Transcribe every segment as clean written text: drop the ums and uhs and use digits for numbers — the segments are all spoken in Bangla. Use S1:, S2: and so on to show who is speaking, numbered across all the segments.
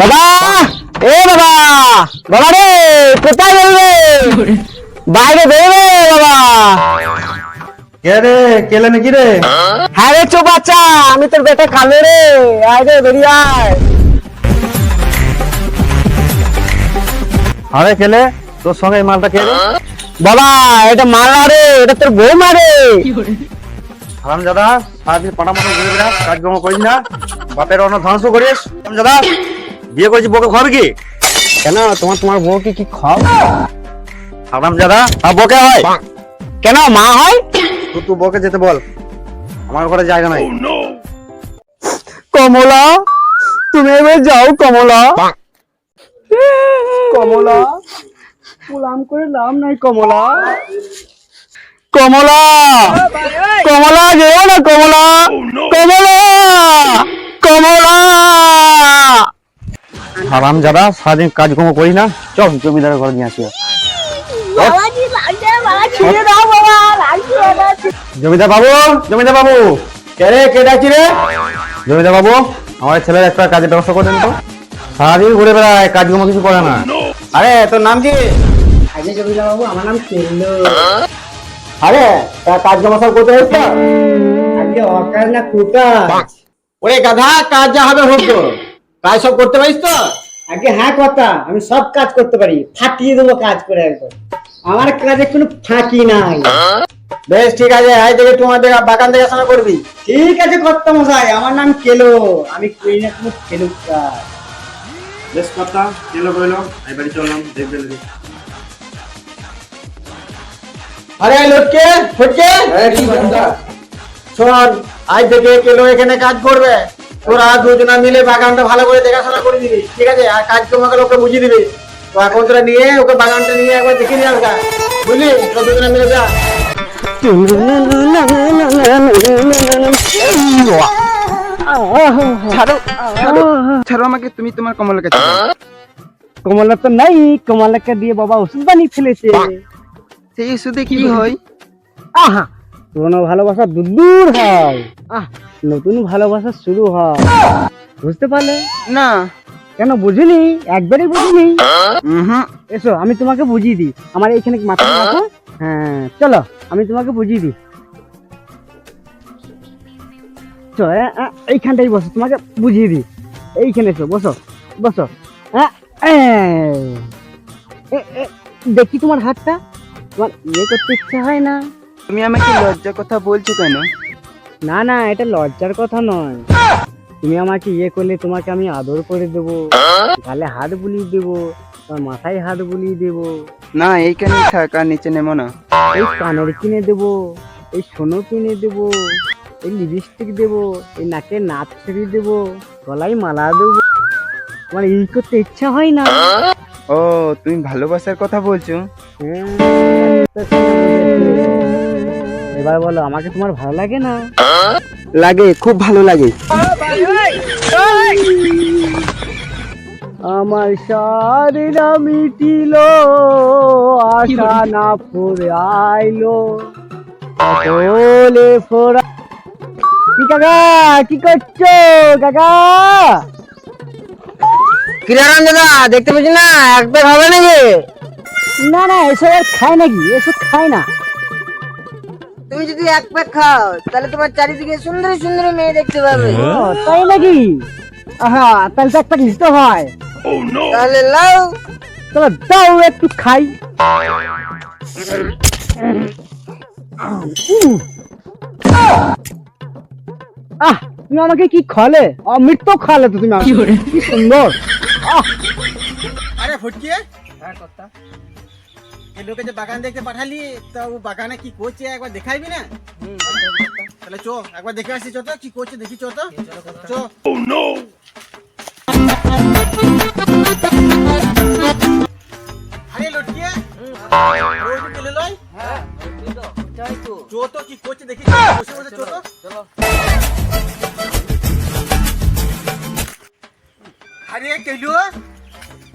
S1: বাবা, এ বাবা, বাবা রে, কোথায় বেরোবে? বাইরে বেরোবে বাবা।
S2: কে রে, কেলে নাকি রে?
S1: হ্যাঁ রে চো বাচ্চা, আমি তোর বেটা কালো রে, আয় রে বেরিয়ে আয়।
S2: আরে কেলে, তোর সঙ্গে এই মালটা কে রে?
S1: বাবা এটা মাল না রে, এটা তোর বউ মারে।
S2: হারামজাদা, সারাদিন পাটা মতো ঘুরে বেড়াস, কাজকর্ম করিস না, বাপের অন্য ধ্বংস করিস। হারামজাদা, বিয়ে করেছি বউকে খাওয়াবি কি?
S1: কেন তোমার বউ কি খাও?
S2: হারামজাদা,
S1: বউকে হয় কেন, মা হয়?
S2: তুই বউকে যেতে বল, আমার ঘরে জায়গা নাই।
S1: কমলা, তুমি এবার যাও কমলা। কমলা, পুলাম করে নাম নাই কমলা। কমলা, কমলা যেও না কমলা, কমলা, কমলা।
S2: হারামজাদা, সারাদিন কাজকর্ম করিস না, চল জমিদারের ঘরে নিয়ে আসি। জমিদার বাবু, জমিদার বাবু, কে রে, কে ডাকছি রে? জমিদার বাবু, আমার ছেলের একটা কাজের ব্যবস্থা করে দেন তো। সারাদিন ঘুরে বেড়ায়, কাজকর্ম কিছু করে না। আরে তোর নাম কি?
S1: আগে জমিদার বাবু, আমার নাম কেল্লো।
S2: আরে তার কাজকর্ম সব করতে হচ্ছে।
S1: আগে অকাজ না কুটা।
S2: ওরে গাধা, কাজ যা হবে হোক, কাজ সব করতে পারিস তো?
S1: আগে হ্যাঁ কথা, আমি সব কাজ করতে পারি, ফাটিয়ে দেবো কাজ করে একদম। আমার কাজে কোনো ফাঁকি নাই।
S2: বেশ ঠিক আছে, আজ থেকে তোমার বাগান দেখাশোনা করবি।
S1: ঠিক আছে কর্তা মশাই, আমার নাম কেলো, আমি করি না কোনো খেলুক কাজ।
S2: বেশ কথা, কেলো কইলো, এই বাড়ি চললাম, দেখবে লাগে। আরে লটকে, ফটকে, শোন, আজ থেকে কেলো এখানে কাজ করবে। তোরা দুজনা মিলে বাগানটা ভালো করে দেখাশোনা করে দিবি, ঠিক আছে? আর কাজ তোমাকে লোককে বুঝিয়ে দিবি। তো এখন তোরা নিয়ে ওকে বাগানটা নিয়ে একবার দেখে নিয়ে আসবা, বুঝলি? সব দুজনা মিলে যা।
S3: ছাড়ো ছাড়ো ছাড়ো আমাকে, তুমি তোমার কমলের কাছে যাও।
S1: কমলা তো নাই, কমলাকে দিয়ে বাবা ওষুধ বানিয়ে ফেলেছে।
S3: সেই ওষুধে কি হয়?
S1: আহা, পুরনো ভালোবাসা দূর হয়, নতুন ভালোবাসা শুরু হয়। বুঝতে পারলে
S3: না।
S1: কেন বুঝিনি? একবারই বুঝিনি।
S3: হুম,
S1: এসো আমি তোমাকে বুঝিয়ে দিই, আমার এইখানে মাথা রাখো। হ্যাঁ চলো, আমি তোমাকে বুঝিয়ে দিই। চলো এইখানটাই বসো, তোমাকে বুঝিয়ে দিই। এইখানে এসো, বসো বসো। দেখি তোমার হাতটা, তোমার ইয়ে করতে ইচ্ছা হয় না?
S3: তুমি আমাকে লজ্জার কথা বলছো কেন?
S1: না না, এটা লজ্জার কথা নয়। তুমি আমাকে ইয়ে করলে তোমাকে আমি আদর করে দেবো, গালে হাত বুলিয়ে দেবো, তোমার মাথায় হাত বুলিয়ে দেবো,
S3: না, এইখানেই থাক, আর নিচে নেমো না।
S1: এই কানের কিনে দেবো, এই সোনো কিনে দেবো, এই লিপস্টিক দেবো, এই নাকে নাচ ছড়িয়ে দেবো, গলায় মালা দেবো। তোমার এই করতে ইচ্ছা হয় না?
S3: ও, তুমি ভালোবাসার কথা বলছো?
S1: এবার বলো, আমাকে তোমার ভালো লাগে না?
S3: লাগে, খুব ভালো লাগে।
S1: আমার সারিরা মিটিল, আশা না ফুরে আইলো, বলে ফোরা। কি কাকা, কি করছো কাকা?
S2: কিরাম দাদা, দেখতে পাচ্ছি না, এক ব্যাগ হবে নাকি?
S1: না না, এসব আর খায় নাকি? এসব খায় না।
S4: তুমি যদি এক প্যাক খাও তাহলে তোমার চারিদিকে সুন্দর সুন্দর মেয়ে দেখতে পাবে।
S1: ও, তাই নাকি? আহা, তাহলে তো একটা লিস্ট হয়।
S4: তাহলে লাও।
S1: তবে দাও একটু খাই। তুমি আমাকে কি খালে? অমৃত খালে তো তুমি আমাকে। কি সুন্দর।
S2: আরে ফটকে, হ্যাঁ কথা, এই লোকে যে বাগান দেখতে পাঠালি, তা ও বাগানে কি করছে একবার দেখাইবি না? তাহলে চো একবার দেখে আসি, চো তো কি করছে দেখি, চো তো চো। ও নো, আরে লটকে, ওই যে চলে লয়। হ্যাঁ তাই তো, চো তো কি করছে দেখি, বসে বসে চো তো। চলো। আরে কেলু,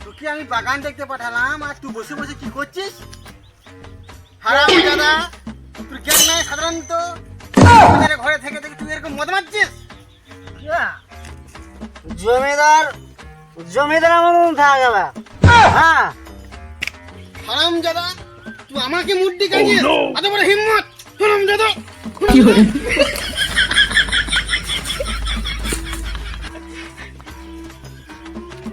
S2: তোকে আমি বাগান দেখতে পাঠালাম, আর তুই বসে বসে কি করছিস? হারামজাদা, তোর জ্ঞান নাই সাধারণত? ঘরে থেকে তুই এরকম মদ মারছিস?
S4: জমিদার
S1: জমিদার আমার মতন থাকা গেলা হ্যাঁ
S2: হারামজাদা তুই আমাকে মুড দিকে এত বড় হিম্মত হারামজাদা